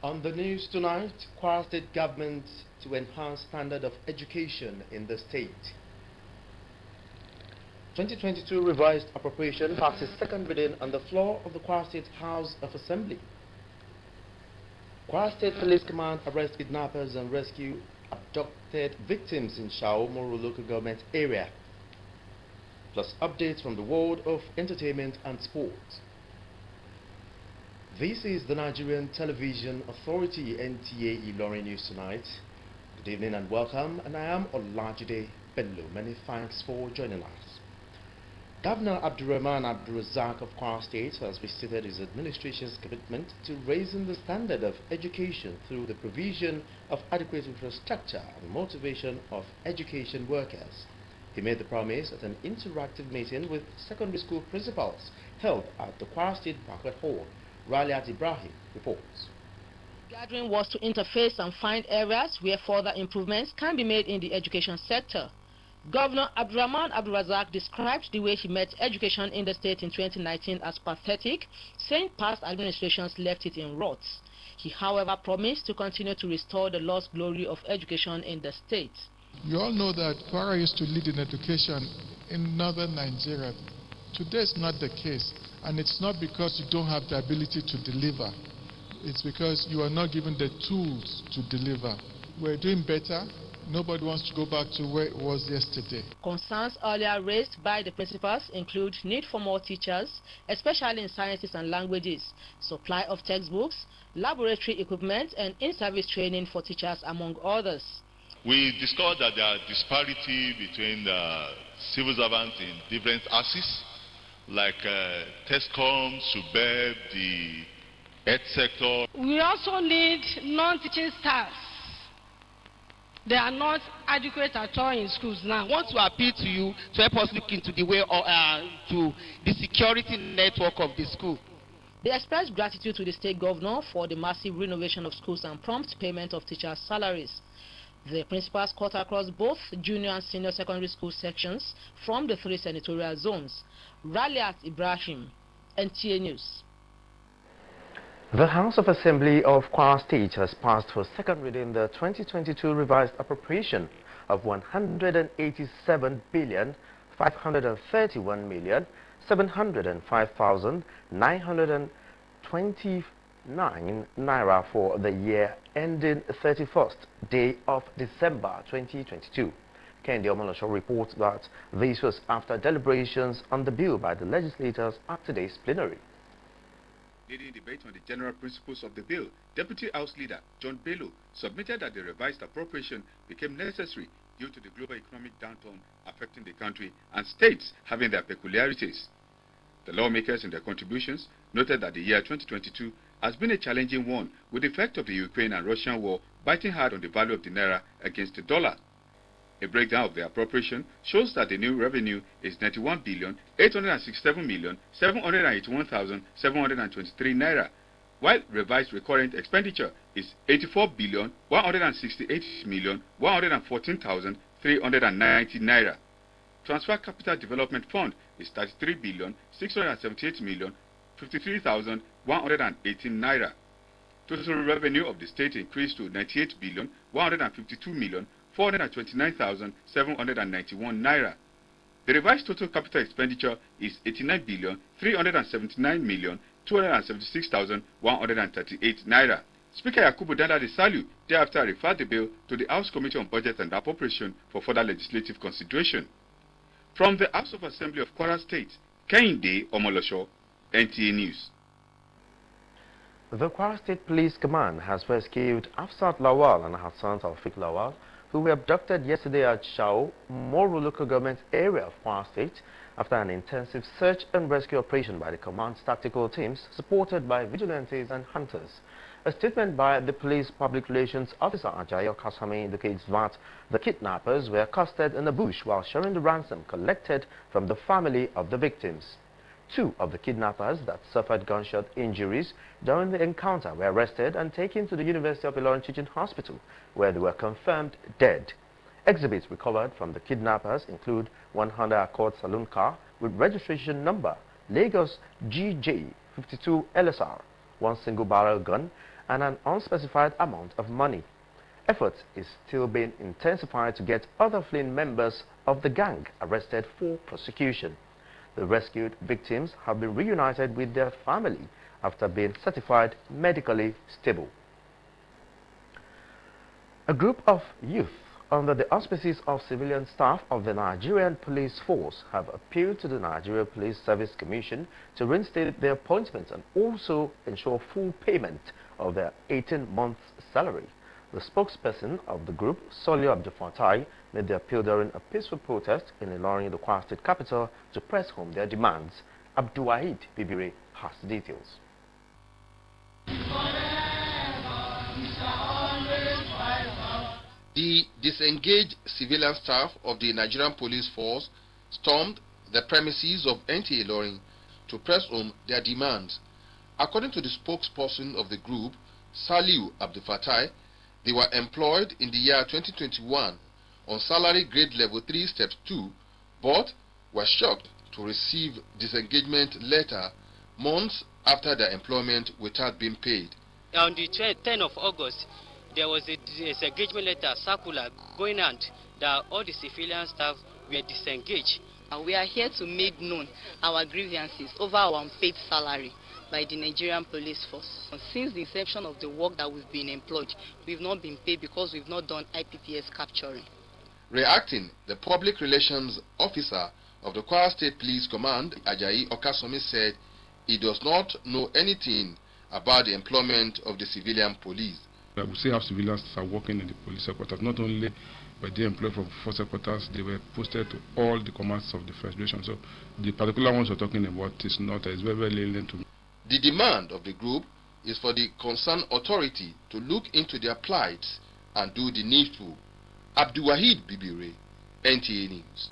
On the news tonight, Kwara State government to enhance standard of education in the state. 2022 revised appropriation passes second reading on the floor of the Kwara State House of Assembly. Kwara State Police Command arrests kidnappers and rescue abducted victims in Shao Moro local government area. Plus updates from the world of entertainment and sports. This is the Nigerian Television Authority NTA ILORIN NewsTonight. Good evening and welcome, and I am Olajide Bello. Many thanks for joining us. Governor Abdulrahman Abdulrazak of Kwara State has restated his administration's commitment to raising the standard of education through the provision of adequate infrastructure and motivation of education workers. He made the promise at an interactive meeting with secondary school principals held at the Kwara State Banquet Hall. Raliat Ibrahim reports. The gathering was to interface and find areas where further improvements can be made in the education sector. Governor Abdulrahman Abdulrazak described the way he met education in the state in 2019 as pathetic, saying past administrations left it in ruts. He, however, promised to continue to restore the lost glory of education in the state. You all know that Kwara used to lead in education in northern Nigeria. Today is not the case, and it's not because you don't have the ability to deliver. It's because you are not given the tools to deliver. We're doing better. Nobody wants to go back to where it was yesterday. Concerns earlier raised by the principals include need for more teachers, especially in sciences and languages, supply of textbooks, laboratory equipment, and in-service training for teachers, among others. We discovered that there are disparity between the civil servants in different axes, like TESCOM, SUBEB, the health sector. We also need non-teaching staff. They are not adequate at all in schools now. I want to appeal to you to help us look into the way to the security network of the school. They expressed gratitude to the state governor for the massive renovation of schools and prompt payment of teachers' salaries. The principals cut across both junior and senior secondary school sections from the 3 senatorial zones. Raliat Ibrahim, NTA News. The House of Assembly of Kwara State has passed for second reading the 2022 revised appropriation of 187,531,705,929 naira for the year ending 31st day of December 2022. Kendi Omolosho reports that this was after deliberations on the bill by the legislators at today's plenary. Leading debate on the general principles of the bill, Deputy House Leader John Bello submitted that the revised appropriation became necessary due to the global economic downturn affecting the country and states having their peculiarities. The lawmakers in their contributions noted that the year 2022 has been a challenging one, with the effect of the Ukraine and Russian war biting hard on the value of the naira against the dollar. A breakdown of the appropriation shows that the new revenue is 91,867,781,723 naira, while revised recurrent expenditure is 84,166,114,390 naira. Transfer Capital Development Fund is 33,678,053,118 naira. Total revenue of the state increased to 98,152,429,791 naira. The revised total capital expenditure is 89,379,276,138 naira. Speaker Yakubu Dada Desalu thereafter referred the bill to the House Committee on Budget and Appropriation for further legislative consideration. From the House of Assembly of Kwara State, Kehinde Omolosho, NTA News. The Kwara State Police Command has rescued Afsat Lawal and Hassan Taufik Lawal, who were abducted yesterday at Shao Moro local government area of Kwara State after an intensive search and rescue operation by the command's tactical teams supported by vigilantes and hunters. A statement by the police public relations officer Ajayo Kasami indicates that the kidnappers were accosted in the bush while sharing the ransom collected from the family of the victims. 2 of the kidnappers that suffered gunshot injuries during the encounter were arrested and taken to the University of Ilorin Teaching Hospital, where they were confirmed dead. Exhibits recovered from the kidnappers include one Honda Accord saloon car with registration number Lagos GJ52 LSR, one single barrel gun, and an unspecified amount of money. Effort is still being intensified to get other fleeing members of the gang arrested for prosecution. The rescued victims have been reunited with their family after being certified medically stable. A group of youth under the auspices of civilian staff of the Nigerian Police Force have appealed to the Nigeria Police Service Commission to reinstate their appointments and also ensure full payment of their 18 months' salary. The spokesperson of the group, Solio Abdul-Fatai, made the appeal during a peaceful protest in Ilorin, the Kwara State capital, to press home their demands. Abdul-Wahid Bibire has the details. The disengaged civilian staff of the Nigerian Police Force stormed the premises of NTA ILORIN to press home their demands. According to the spokesperson of the group, Saliu Abdul-Fatai, they were employed in the year 2021 on salary grade level 3 step 2, but were shocked to receive disengagement letter months after their employment without being paid. On the 10th of August, there was a disengagement letter circular going out that all the civilian staff were disengaged. We are here to make known our grievances over our unpaid salary by the Nigerian Police Force. Since the inception of the work that we've been employed, we've not been paid because we've not done IPPS capturing. Reacting, the public relations officer of the Kwara State Police Command, Ajayi Okasomi, said he does not know anything about the employment of the civilian police. We still have civilians are working in the police headquarters. Not only were they employed from force headquarters, they were posted to all the commands of the Federation. So the particular ones we're talking about is not very, very alien to me. The demand of the group is for the concerned authority to look into their plights and do the needful. Abdul-Wahid Bibire, NTA News.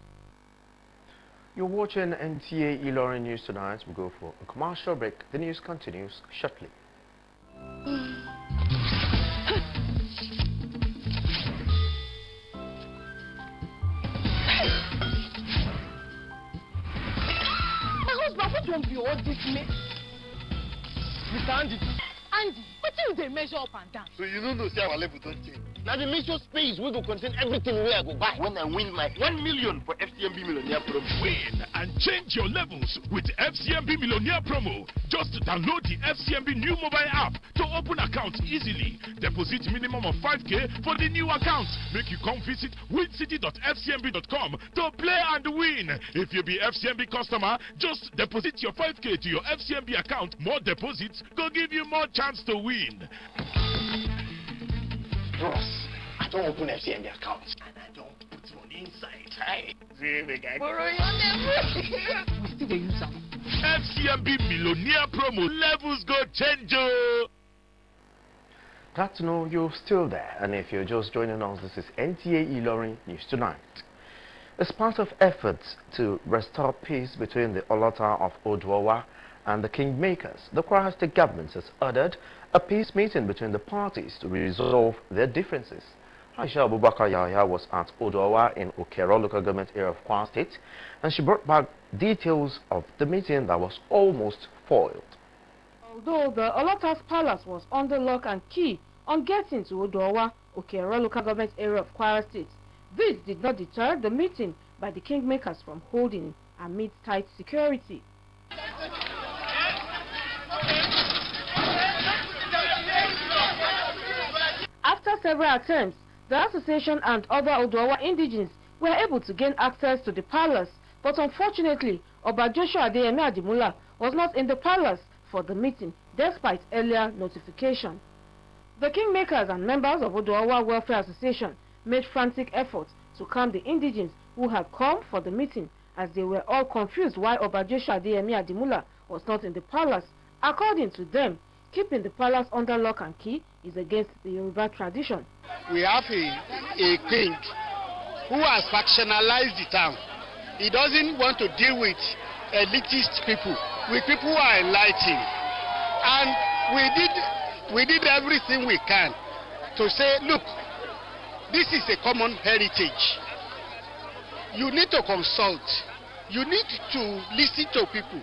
You're watching NTA ILORIN News Tonight. We'll go for a commercial break. The news continues shortly. What won't be all this mess? Mr. Andy, what do they measure up and down? so you don't know, say our level don't change. Now the measure space we go contain everything where I go buy when I win my 1 million for FCMB Millionaire Promo. Win and change your levels with FCMB Millionaire Promo. Just download the FCMB new mobile app to open accounts easily. Deposit minimum of 5K for the new accounts. Make you come visit wincity.fcmb.com to play and win. If you be FCMB customer, just deposit your 5K to your FCMB account. More deposits go give you more chance to win. Bros, I don't open FCMB account and I don't put money inside. Hey, we still dey use am. FCMB Millionaire Promo, levels go change. Glad to know you're still there, and if you're just joining us, this is NTA ILORIN News Tonight. As part of efforts to restore peace between the Olota of Oduowa and the Kingmakers, the Kwara State government has ordered a peace meeting between the parties to resolve their differences. Aisha Abubakar Yahya was at Oduowa in Okero local government area of Kwara State, and she brought back details of the meeting that was almost foiled. Although the Olota's palace was under lock and key on getting to Oduowa, Okero local government area of Kwara State, this did not deter the meeting by the Kingmakers from holding amid tight security. After several attempts, the association and other Oduowa indigenes were able to gain access to the palace, but unfortunately, Oba Joshua Adeyemi Adimula was not in the palace for the meeting, despite earlier notification. The Kingmakers and members of Oduowa Welfare Association made frantic efforts to calm the indigenes who had come for the meeting, as they were all confused why Oba Joshua Adeyemi Adimula was not in the palace. According to them, keeping the palace under lock and key is against the Yoruba tradition. We have a king who has factionalized the town. He doesn't want to deal with elitist people, with people who are enlightened. And we did everything we can to say, look, this is a common heritage. You need to consult. You need to listen to people.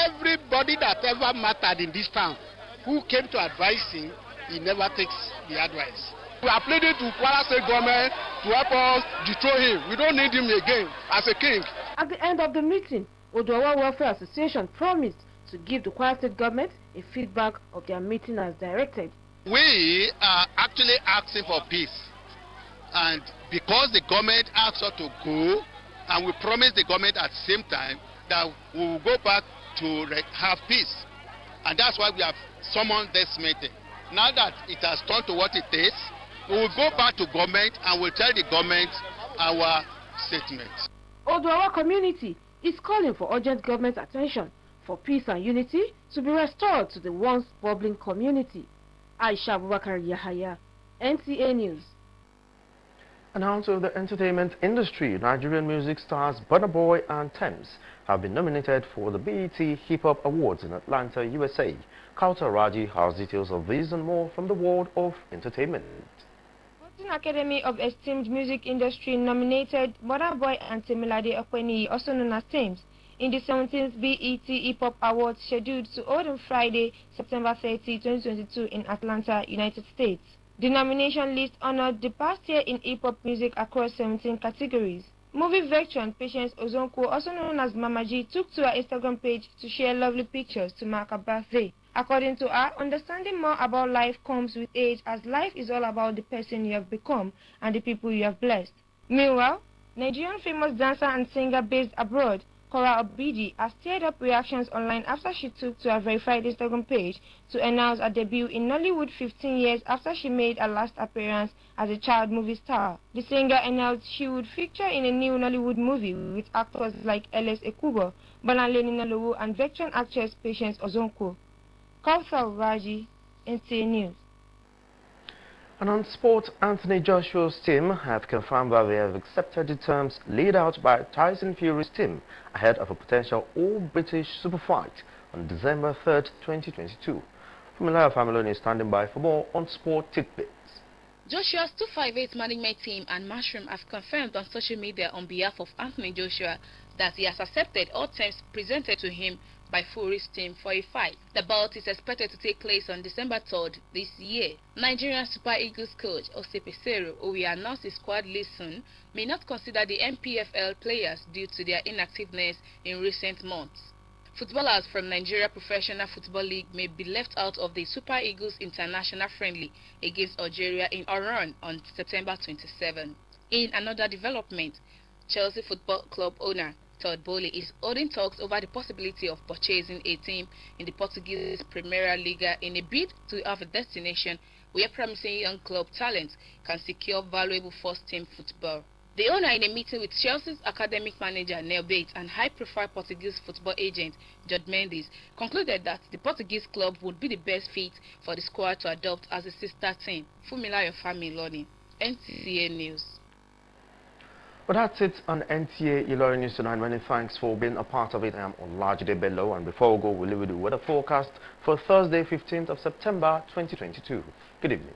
Everybody that ever mattered in this town who came to advise him he never takes the advice. We are pleading to Kwara State government to help us dethrone him. We don't need him again as a king. At the end of the meeting, Odoawa Welfare Association promised to give the Kwara State government a feedback of their meeting as directed. We are actually asking for peace, and because the government asked us to go, and we promised the government at the same time that we will go back to have peace, and that's why we have summoned this meeting. Now that it has turned to what it is, we will go back to government and we'll tell the government our statement. Odoawa community is calling for urgent government attention for peace and unity to be restored to the once bubbling community. Aisha Abubakar Yahaya, NTA News. And on to the entertainment industry, Nigerian music stars Burna Boy and Thames have been nominated for the BET Hip Hop Awards in Atlanta, USA. Kauta Raji has details of these and more from the world of entertainment. The Academy of Esteemed Music Industry nominated Burna Boy and Temilade Okpeniyi, also known as Thames, in the 17th BET Hip Hop Awards scheduled to hold on Friday, September 30, 2022 in Atlanta, United States. The nomination list honored the past year in hip-hop music across 17 categories. Movie veteran Patience Ozonko, also known as Mama G, took to her Instagram page to share lovely pictures to mark her birthday. According to her, understanding more about life comes with age, as life is all about the person you have become and the people you have blessed. Meanwhile, Nigerian famous dancer and singer based abroad, Kora Obidi, has stirred up reactions online after she took to her verified Instagram page to announce her debut in Nollywood 15 years after she made her last appearance as a child movie star. The singer announced she would feature in a new Nollywood movie with actors like L.S. Ekubo, Banaleni Nalowo, and veteran actress Patience Ozonko. Kauthal Raji, NTA News. And on sport, Anthony Joshua's team have confirmed that they have accepted the terms laid out by Tyson Fury's team ahead of a potential all-British super fight on December 3rd, 2022. Fumilayo Familoni is standing by for more on sport tidbits. Joshua's 258 management team and Mushroom have confirmed on social media on behalf of Anthony Joshua that he has accepted all terms presented to him by Fury's team for a fight. The bout is expected to take place on December 3rd this year. Nigerian Super Eagles coach Ose Peseiro, who will announce his squad list soon, may not consider the MPFL players due to their inactiveness in recent months. Footballers from Nigeria Professional Football League may be left out of the Super Eagles International Friendly against Algeria in Oran on September 27. In another development, Chelsea Football Club owner Todd Bowley is holding talks over the possibility of purchasing a team in the Portuguese Primeira Liga in a bid to have a destination where promising young club talent can secure valuable first-team football. The owner, in a meeting with Chelsea's academic manager Neil Bates and high-profile Portuguese football agent Jorge Mendes, concluded that the Portuguese club would be the best fit for the squad to adopt as a sister team. Fumilayo Familoni, NTA News. But that's it on NTA ILORIN NewsTonight. Many thanks for being a part of it. I am Olajide Bello, and before we go, we'll leave with the weather forecast for Thursday, 15th of September, 2022. Good evening.